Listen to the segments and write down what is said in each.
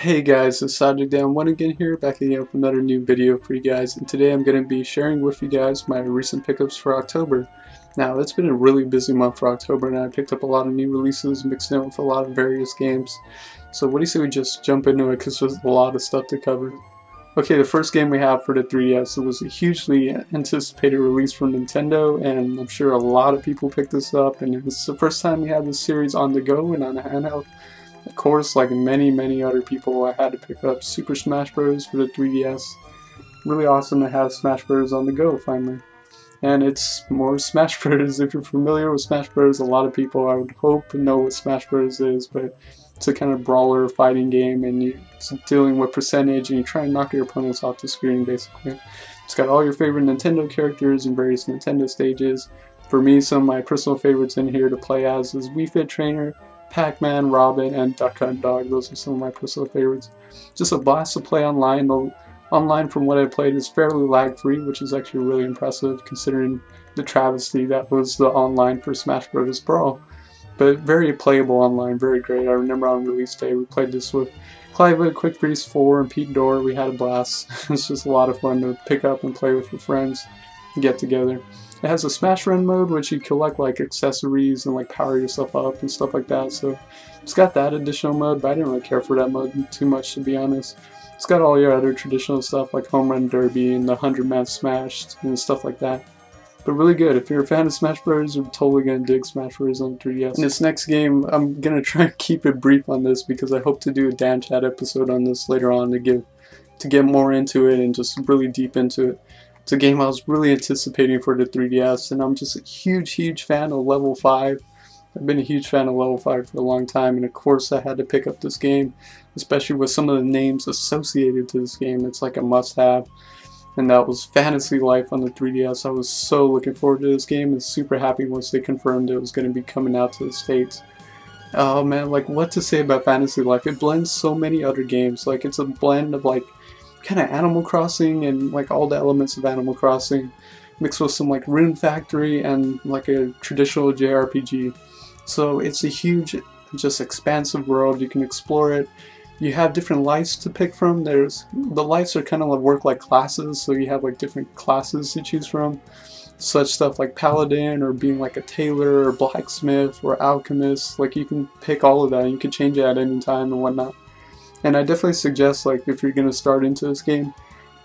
Hey guys, it's Sajid Down 1 again here, back again with another new video for you guys, and today I'm going to be sharing with you guys my recent pickups for October. Now, it's been a really busy month for October, and I picked up a lot of new releases mixed in with a lot of various games. So what do you say we just jump into it, because there's a lot of stuff to cover. Okay, the first game we have for the 3DS, it was a hugely anticipated release from Nintendo, and I'm sure a lot of people picked this up, and it's the first time we had this series on the go and on a handheld. Of course, like many other people, I had to pick up Super Smash Bros. For the 3DS. Really awesome to have Smash Bros. On the go finally. And it's more Smash Bros. If you're familiar with Smash Bros., a lot of people, I would hope, know what Smash Bros. Is, but it's a kind of brawler fighting game, and you're dealing with percentage, and you try and knock your opponents off the screen, basically. It's got all your favorite Nintendo characters in various Nintendo stages. For me, some of my personal favorites in here to play as is Wii Fit Trainer, Pac-Man, Robin, and Duck Hunt Dog. Those are some of my personal favorites. Just a blast to play online. The online, from what I played, is fairly lag-free, which is actually really impressive considering the travesty that was the online for Smash Bros. Brawl. But very playable online, very great. I remember on release day we played this with Clive, Quick Freeze 4, and Pete Dorr. We had a blast. It's just a lot of fun to pick up and play with your friends and get together. It has a Smash Run mode, which you collect like accessories and like power yourself up and stuff like that. So it's got that additional mode, but I didn't really care for that mode too much, to be honest. It's got all your other traditional stuff like Home Run Derby and the 100-man Smash and stuff like that. But really good. If you're a fan of Smash Bros., you're totally gonna dig Smash Bros. On 3DS. In this next game, I'm gonna try and keep it brief on this because I hope to do a Dan Chat episode on this later on to get more into it and just really deep into it. It's a game I was really anticipating for the 3DS, and I'm just a huge fan of Level 5. I've been a huge fan of Level 5 for a long time, and of course I had to pick up this game, especially with some of the names associated to this game. It's like a must-have, and that was Fantasy Life on the 3DS. I was so looking forward to this game and super happy once they confirmed it was going to be coming out to the States. Oh man, like what to say about Fantasy Life? It blends so many other games. Like it's a blend of like kind of Animal Crossing and like all the elements of Animal Crossing mixed with some like Rune Factory and like a traditional JRPG. So it's a huge, just expansive world. You can explore it. You have different lives to pick from. The lives are kind of like work like classes, so you have like different classes to choose from. Such stuff like Paladin or being like a tailor or blacksmith or alchemist. Like you can pick all of that and you can change it at any time and whatnot. And I definitely suggest, like, if you're going to start into this game,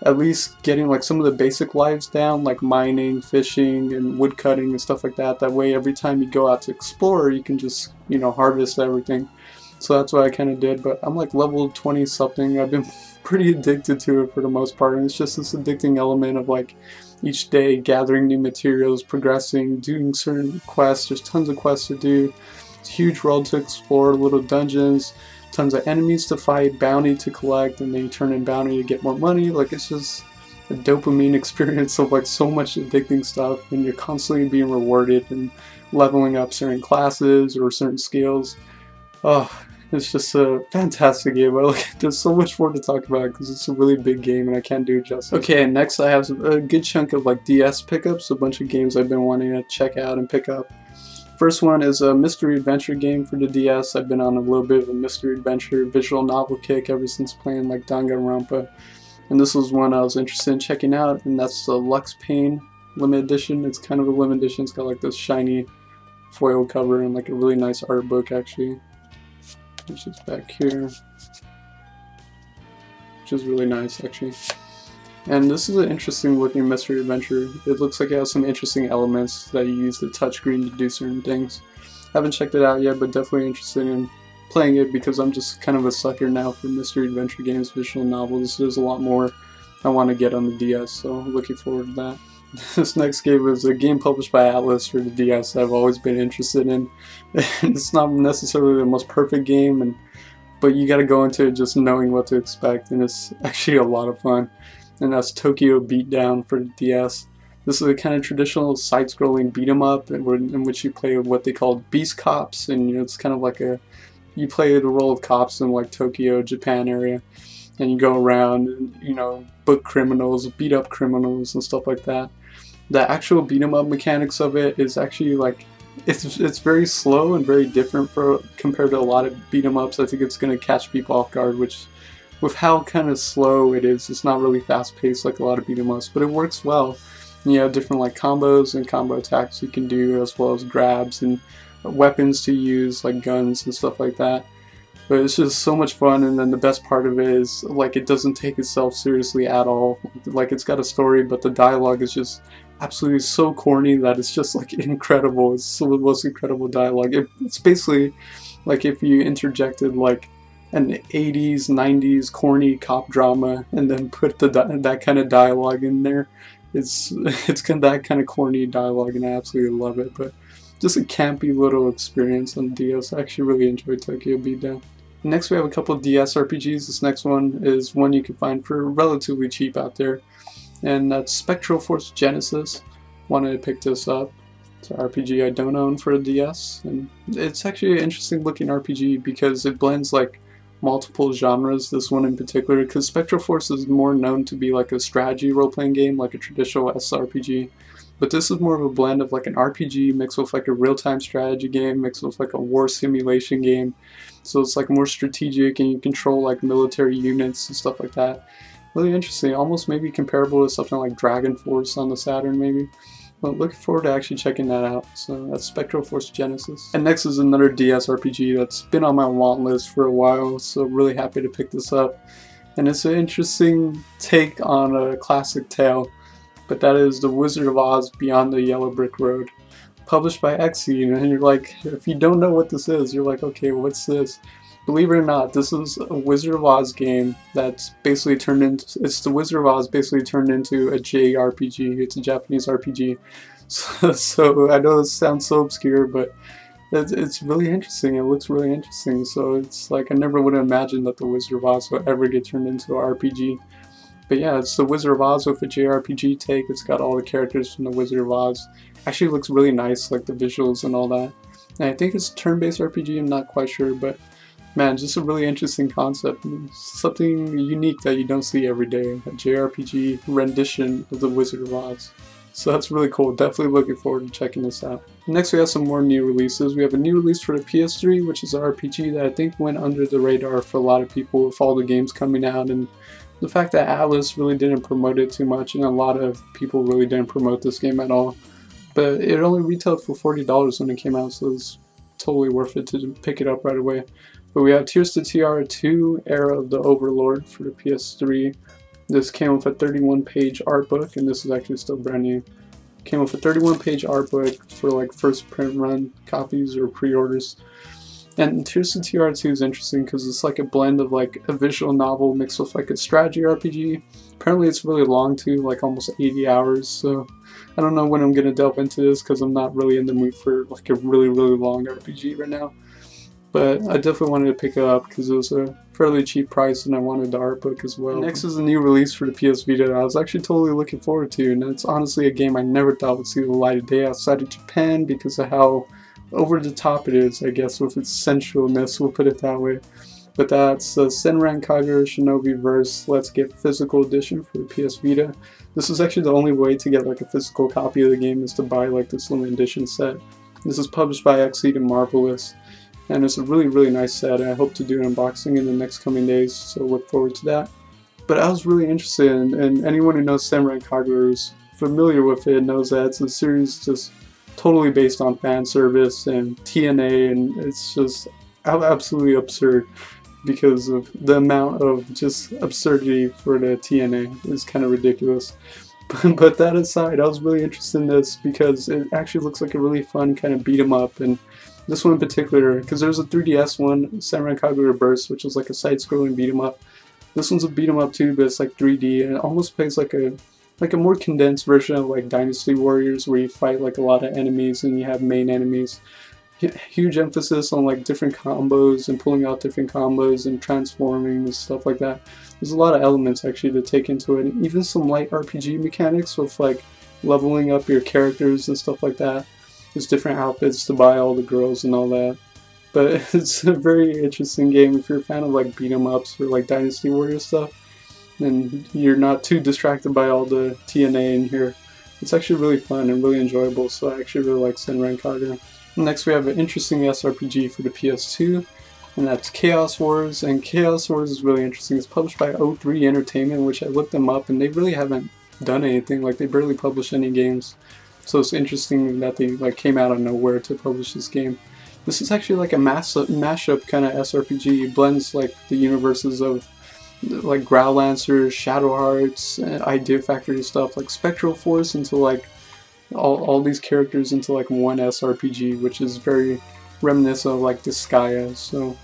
at least getting like some of the basic lives down, like mining, fishing, and wood cutting and stuff like that. That way every time you go out to explore, you can just, you know, harvest everything. So that's what I kind of did, but I'm like level 20 something. I've been pretty addicted to it for the most part, and it's just this addicting element of like each day gathering new materials, progressing, doing certain quests. There's tons of quests to do. It's a huge world to explore, little dungeons, tons of enemies to fight, bounty to collect, and then you turn in bounty to get more money. Like it's just a dopamine experience of like so much addicting stuff, and you're constantly being rewarded and leveling up certain classes or certain skills. Oh, it's just a fantastic game. There's so much more to talk about because it's a really big game and I can't do it justice. Okay, and next I have a good chunk of like DS pickups, a bunch of games I've been wanting to check out and pick up. First one is a mystery adventure game for the DS. I've been on a little bit of a mystery adventure visual novel kick ever since playing like Danganronpa, and this was one I was interested in checking out, and that's the Lux-Pain limited edition. It's kind of a limited edition. It's got like this shiny foil cover and like a really nice art book actually, which is back here, which is really nice actually. And this is an interesting looking mystery adventure. It looks like it has some interesting elements that you use the touchscreen to do certain things. Haven't checked it out yet, but definitely interested in playing it because I'm just kind of a sucker now for mystery adventure games, visual novels. There's a lot more I want to get on the DS, so I'm looking forward to that. This next game is a game published by Atlas for the DS that I've always been interested in. It's not necessarily the most perfect game, but you gotta go into it just knowing what to expect, and it's actually a lot of fun. And that's Tokyo Beatdown for the DS. This is a kind of traditional side-scrolling beat-em-up in which you play what they call Beast Cops, and you know, it's kind of like you play the role of cops in like Tokyo, Japan area, and you go around and, you know, book criminals, beat up criminals and stuff like that. The actual beat-em-up mechanics of it is actually like it's very slow and very different compared to a lot of beat 'em ups. I think it's gonna catch people off guard, which with how kind of slow it is, it's not really fast paced like a lot of beat 'em ups, but it works well. And you have different like combos and combo attacks you can do, as well as grabs and weapons to use like guns and stuff like that. But it's just so much fun, and then the best part of it is like it doesn't take itself seriously at all. Like it's got a story, but the dialogue is just absolutely so corny that it's just like incredible. It's some of the most incredible dialogue. It's basically like if you interjected like an 80s, 90s corny cop drama and then put that kind of dialogue in there. It's that kind of corny dialogue, and I absolutely love it. But just a campy little experience on DS. I actually really enjoyed Tokyo Beatdown. Next we have a couple of DS RPGs. This next one is one you can find for relatively cheap out there, and that's Spectral Force Genesis. Wanted to pick this up. It's an RPG I don't own for a DS, and it's actually an interesting looking RPG because it blends like multiple genres, this one in particular, because Spectral Force is more known to be like a strategy role-playing game, like a traditional SRPG. But this is more of a blend of like an RPG mixed with like a real-time strategy game, mixed with like a war simulation game. So it's like more strategic, and you control like military units and stuff like that. Really interesting, almost maybe comparable to something like Dragon Force on the Saturn maybe. But looking forward to actually checking that out. So that's Spectral Force Genesis. And next is another DS RPG that's been on my want list for a while, so really happy to pick this up. And it's an interesting take on a classic tale, but that is The Wizard of Oz Beyond the Yellow Brick Road, published by Exceed. And you're like, if you don't know what this is, you're like, okay, what's this? Believe it or not, this is a Wizard of Oz game that's basically turned into, it's the Wizard of Oz basically turned into a JRPG. It's a Japanese RPG. So I know this sounds so obscure, but it's really interesting. It looks really interesting. So it's like, I never would have imagined that the Wizard of Oz would ever get turned into an RPG. But yeah, it's the Wizard of Oz with a JRPG take. It's got all the characters from the Wizard of Oz. Actually looks really nice, like the visuals and all that. And I think it's a turn-based RPG, I'm not quite sure, but man, just a really interesting concept. Something unique that you don't see every day. A JRPG rendition of the Wizard of Oz. So that's really cool. Definitely looking forward to checking this out. Next we have some more new releases. We have a new release for the PS3, which is an RPG that I think went under the radar for a lot of people with all the games coming out, and the fact that Atlas really didn't promote it too much, and a lot of people really didn't promote this game at all. But it only retailed for $40 when it came out, so it's totally worth it to pick it up right away. But we have Tears to Tiara 2, Era of the Overlord for the PS3. This came with a 31-page art book, and this is actually still brand new. Came with a 31-page art book for like first print run copies or pre-orders. And Tears to Tiara 2 is interesting because it's like a blend of like a visual novel mixed with like a strategy RPG. Apparently it's really long too, like almost 80 hours, so I don't know when I'm going to delve into this because I'm not really in the mood for like a really long RPG right now. But I definitely wanted to pick it up because it was a fairly cheap price, and I wanted the art book as well. Next is a new release for the PS Vita that I was actually totally looking forward to, and it's honestly a game I never thought would see the light of day outside of Japan because of how over the top it is, I guess, with its sensualness, we'll put it that way. But that's Senran Kagura Shinobi Verse Let's Get Physical Edition for the PS Vita. This is actually the only way to get like a physical copy of the game, is to buy like this limited edition set. This is published by Exceed and Marvelous, and it's a really nice set, and I hope to do an unboxing in the next coming days, so look forward to that. But I was really interested in, and anyone who knows Senran Kagura is familiar with it, knows that it's a series just totally based on fan service and TNA, and it's just absolutely absurd because of the amount of just absurdity for the TNA is kind of ridiculous. But that aside, I was really interested in this because it actually looks like a really fun kind of beat 'em up, and this one in particular, because there's a 3DS one, Senran Kagura Burst, which is like a side-scrolling beat 'em up. This one's a beat 'em up too, but it's like 3D, and it almost plays like a more condensed version of like Dynasty Warriors, where you fight like a lot of enemies and you have main enemies. Huge emphasis on like different combos and pulling out different combos and transforming and stuff like that. There's a lot of elements actually to take into it, and even some light RPG mechanics with like leveling up your characters and stuff like that. There's different outfits to buy all the girls and all that. But it's a very interesting game if you're a fan of like beat 'em ups or like Dynasty Warrior stuff, and you're not too distracted by all the TNA in here. It's actually really fun and really enjoyable, so I actually really like Senran Kagura. Next we have an interesting SRPG for the PS2, and that's Chaos Wars. And Chaos Wars is really interesting. It's published by O3 Entertainment, which I looked them up, and they really haven't done anything. Like, they barely publish any games. So it's interesting that they came out of nowhere to publish this game. This is actually like a mashup kind of SRPG. It blends like the universes of like Growl Lancers, Shadow Hearts, Idea Factory stuff, like Spectral Force, into like all these characters into like one SRPG, which is very reminiscent of like Disgaea. So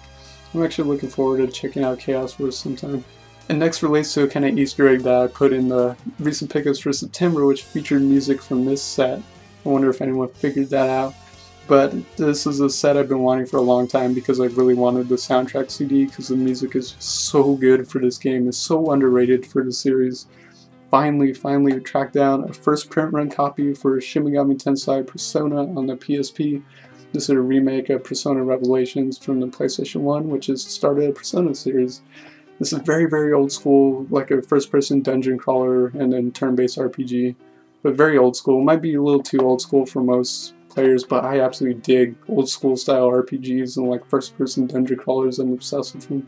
I'm actually looking forward to checking out Chaos Wars sometime. And next relates to a kind of Easter egg that I put in the recent pickups for September, which featured music from this set. I wonder if anyone figured that out. But this is a set I've been wanting for a long time because I really wanted the soundtrack CD, because the music is so good for this game. It's so underrated for the series. Finally tracked down a first print run copy for Shin Megami Tensei Persona on the PSP. This is a remake of Persona Revelations from the PlayStation 1, which is the start of the Persona series. This is very old school, like a first person dungeon crawler and then turn-based RPG. But very old school. Might be a little too old school for most players, but I absolutely dig old school style RPGs and like first person dungeon crawlers. I'm obsessed with them.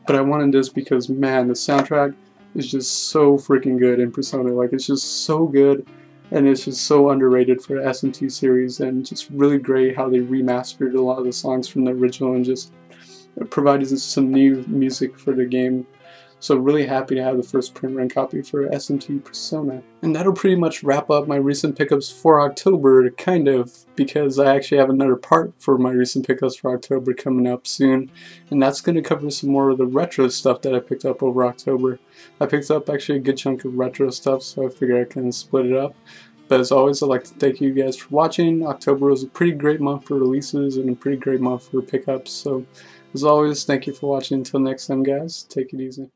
But I wanted this because, man, the soundtrack is just so freaking good in Persona. Like, it's just so good, and it's just so underrated for the SMT series, and just really great how they remastered a lot of the songs from the original and just provided some new music for the game. So really happy to have the first print run copy for SMT Persona. And that'll pretty much wrap up my recent pickups for October, kind of, because I actually have another part for my recent pickups for October coming up soon. And that's going to cover some more of the retro stuff that I picked up over October. I picked up actually a good chunk of retro stuff, so I figured I can split it up. But as always, I'd like to thank you guys for watching. October was a pretty great month for releases and a pretty great month for pickups. So as always, thank you for watching. Until next time, guys, take it easy.